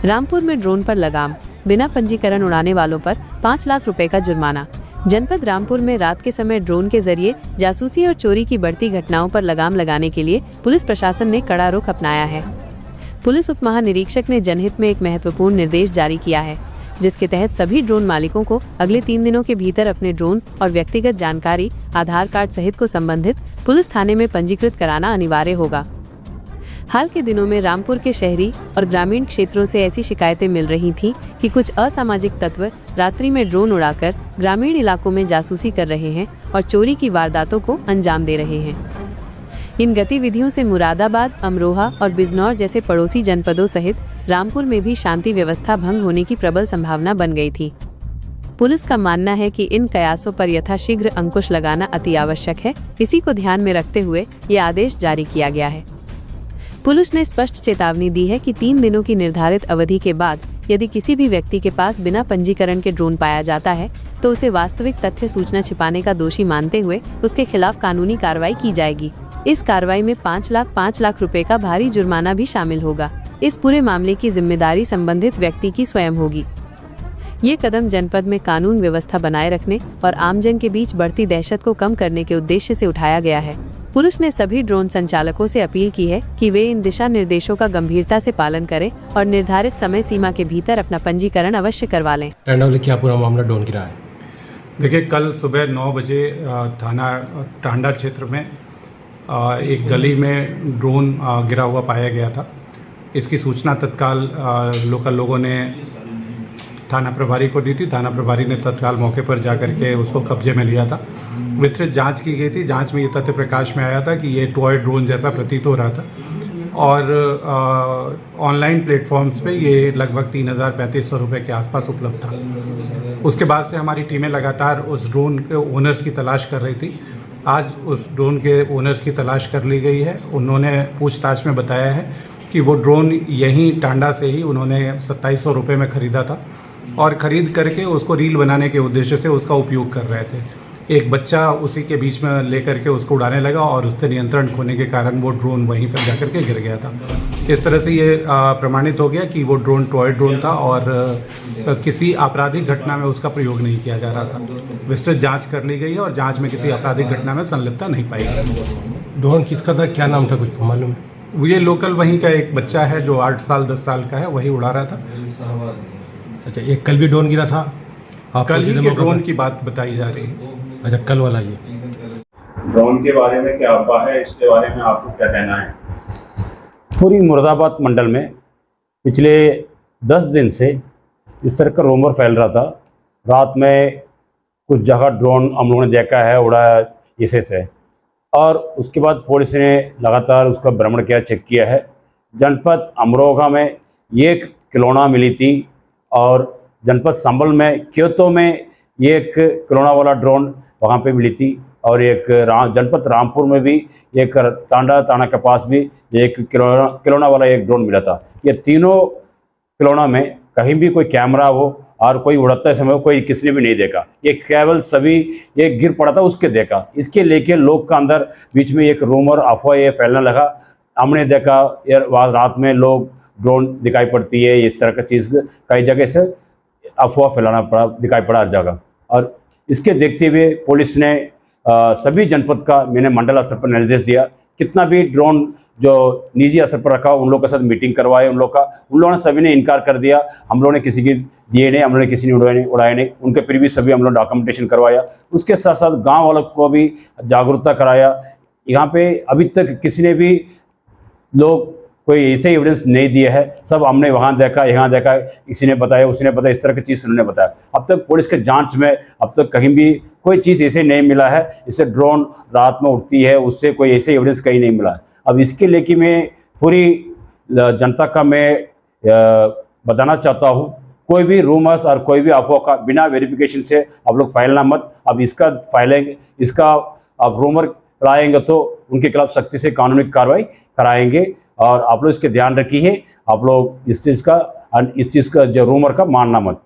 रामपुर में ड्रोन पर लगाम, बिना पंजीकरण उड़ाने वालों पर 5 लाख रुपए का जुर्माना। जनपद रामपुर में रात के समय ड्रोन के जरिए जासूसी और चोरी की बढ़ती घटनाओं पर लगाम लगाने के लिए पुलिस प्रशासन ने कड़ा रुख अपनाया है। पुलिस उप महानिरीक्षक ने जनहित में एक महत्वपूर्ण निर्देश जारी किया है, जिसके तहत सभी ड्रोन मालिकों को अगले 3 दिनों के भीतर अपने ड्रोन और व्यक्तिगत जानकारी आधार कार्ड सहित को संबंधित पुलिस थाने में पंजीकृत कराना अनिवार्य होगा। हाल के दिनों में रामपुर के शहरी और ग्रामीण क्षेत्रों से ऐसी शिकायतें मिल रही थीं कि कुछ असामाजिक तत्व रात्रि में ड्रोन उड़ाकर ग्रामीण इलाकों में जासूसी कर रहे हैं और चोरी की वारदातों को अंजाम दे रहे हैं। इन गतिविधियों से मुरादाबाद, अमरोहा और बिजनौर जैसे पड़ोसी जनपदों सहित रामपुर में भी शांति व्यवस्था भंग होने की प्रबल संभावना बन गई थी। पुलिस का मानना है कि इन कयासों पर यथाशीघ्र अंकुश लगाना अति आवश्यक है। इसी को ध्यान में रखते हुए ये आदेश जारी किया गया है। पुलिस ने स्पष्ट चेतावनी दी है कि 3 दिनों की निर्धारित अवधि के बाद यदि किसी भी व्यक्ति के पास बिना पंजीकरण के ड्रोन पाया जाता है तो उसे वास्तविक तथ्य सूचना छिपाने का दोषी मानते हुए उसके खिलाफ कानूनी कार्रवाई की जाएगी। इस कार्रवाई में 5 लाख रुपए का भारी जुर्माना भी शामिल होगा। इस पूरे मामले की जिम्मेदारी संबंधित व्यक्ति की स्वयं होगी। ये कदम जनपद में कानून व्यवस्था बनाए रखने और आमजन के बीच बढ़ती दहशत को कम करने के उद्देश्य से उठाया गया है। पुलिस ने सभी ड्रोन संचालकों से अपील की है कि वे इन दिशा निर्देशों का गंभीरता से पालन करें और निर्धारित समय सीमा के भीतर अपना पंजीकरण अवश्य करवा लें। क्या पूरा मामला ड्रोन गिरा है? देखिए, कल सुबह 9 बजे थाना टांडा क्षेत्र में एक गली में ड्रोन गिरा हुआ पाया गया था। इसकी सूचना तत्काल लोकल लोगों ने थाना प्रभारी को दी थी। थाना प्रभारी ने तत्काल मौके पर जाकर के उसको कब्जे में लिया था। विस्तृत जांच की गई थी। जांच में ये तथ्य प्रकाश में आया था कि ये टॉय ड्रोन जैसा प्रतीत हो रहा था और ऑनलाइन प्लेटफॉर्म्स पे ये लगभग 3,3500 रुपये के आसपास उपलब्ध था। उसके बाद से हमारी टीमें लगातार उस ड्रोन के ओनर्स की तलाश कर रही थी। आज उस ड्रोन के ओनर्स की तलाश कर ली गई है। उन्होंने पूछताछ में बताया है कि वो ड्रोन यहीं टांडा से ही उन्होंने 2700 रुपये में ख़रीदा था और ख़रीद करके उसको रील बनाने के उद्देश्य से उसका उपयोग कर रहे थे। एक बच्चा उसी के बीच में लेकर के उसको उड़ाने लगा और उससे नियंत्रण खोने के कारण वो ड्रोन वहीं पर जाकर के गिर गया था। इस तरह से ये प्रमाणित हो गया कि वो ड्रोन टॉय ड्रोन था और किसी आपराधिक घटना में उसका प्रयोग नहीं किया जा रहा था। विस्तृत जांच कर ली गई है और जांच में किसी आपराधिक घटना में संलिप्तता नहीं पाई गई। ड्रोन किसका था, क्या नाम था, कुछ मालूम है? ये लोकल वहीं का एक बच्चा है जो 8 साल 10 साल का है, वही उड़ा रहा था। अच्छा, एक कल भी ड्रोन गिरा था? कल ही के ड्रोन की बात बताई जा रही है। अच्छा, कल वाला ये ड्रोन के बारे में क्या अफवाह है, इसके बारे में आपको क्या कहना है? पूरी मुरादाबाद मंडल में पिछले 10 दिन से इस तरह का रूमर फैल रहा था। रात में कुछ जगह ड्रोन हम लोगों ने देखा है उड़ा इसे से, और उसके बाद पुलिस ने लगातार उसका भ्रमण किया, चेक किया है। जनपद अमरोहा में एक खिलौना मिली थी और जनपद संभल में क्योतो में एक खिलौना वाला ड्रोन वहाँ पे मिली थी और एक जनपद रामपुर में भी एक तांडा के पास भी एक खिलौना वाला एक ड्रोन मिला था। ये तीनों खिलौना में कहीं भी कोई कैमरा हो और कोई उड़ते समय कोई किसी ने भी नहीं देखा। ये केवल सभी एक गिर पड़ा था उसके देखा। इसके लेके लोग का अंदर बीच में एक रूमर अफवाह ये फैलने लगा। हमने देखा यार रात में लोग ड्रोन दिखाई पड़ती है, इस तरह का चीज़ कई जगह से अफवाह फैलाना पड़ा, दिखाई पड़ा हर जगह। और इसके देखते हुए पुलिस ने सभी जनपद का मैंने मंडल स्तर पर निर्देश दिया, कितना भी ड्रोन जो निजी स्तर पर रखा उन लोगों के साथ मीटिंग करवाए। उन लोगों ने सभी ने इनकार कर दिया। हम लोगों ने किसी की दिए नहीं, हम लोगों ने किसी ने उड़ाए नहीं। उनके फिर भी सभी हम लोग डॉक्यूमेंटेशन करवाया। उसके साथ साथ गाँव वालों को भी जागरूकता कराया। यहाँ पे अभी तक किसी ने भी लोग कोई ऐसे एविडेंस नहीं दिया है। सब हमने वहाँ देखा, यहाँ देखा, किसी ने बताया, उसने बताया, इस तरह की चीज़ उन्होंने बताया। अब तक पुलिस के जांच में अब तक कहीं भी कोई चीज़ ऐसे नहीं मिला है। इससे ड्रोन रात में उड़ती है, उससे कोई ऐसे एविडेंस कहीं नहीं मिला है। अब इसके लेके मैं पूरी जनता का मैं बताना चाहता हूँ, कोई भी रूमर्स और कोई भी अफवाह का बिना वेरिफिकेशन से आप लोग फैलना मत। अब इसका फैलेंगे, इसका अब रूमर फैलाएंगे तो उनके खिलाफ सख्ती से कानूनी कार्रवाई कराएंगे। और आप लोग इसके ध्यान रखिए, आप लोग इस चीज़ का जो रूमर का मानना मत।